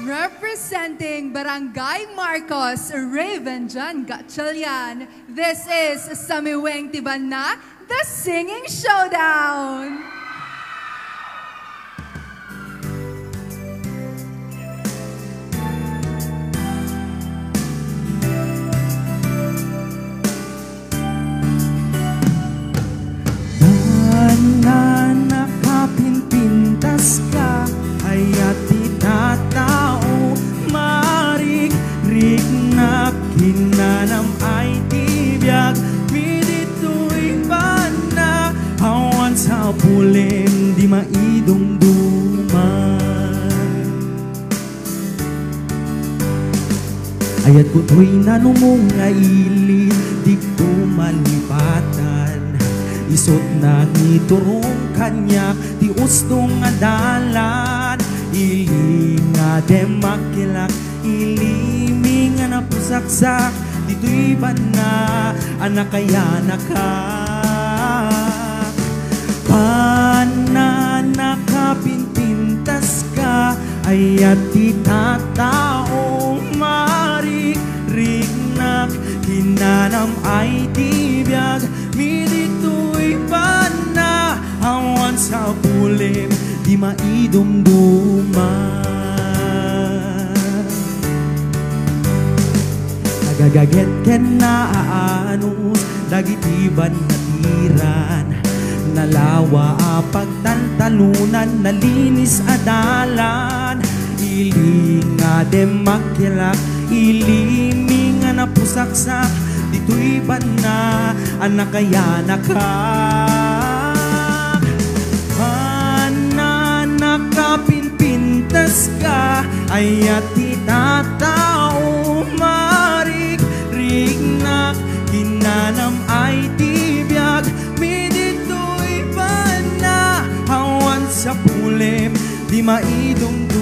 Representing Barangay Marcos, Raven John Gatchalian, this is Samiweng Tibanna, the Singing Showdown! Na nakapinpintas ka ay at itatao marik-rik na kinanam ay tibiyag midito'y bana awan sa pulim di maidumduman ayat ko to'y nanumong nga ilid di ko malipatan isot na iturong kanya ti ustong nga dalan iling nga demakilak ilimi nga napusaksak dito'y bana anak kaya naka pananakapinpintas ka ay at itatao marik-rik hinanam ay tibiyag midito'y bana awan sa pulim di maidumduman nagagaget ken na aanos dagitiban natiran nalawa pagtantalunan nalinis adalan iling nga demakilak ilimi nga napusaksak dito'y bana anak kaya nakapinpintas ka ay at itatao marik-rik na kinanam ay tibiyag midito'y bana awan sa pulim di maidumdum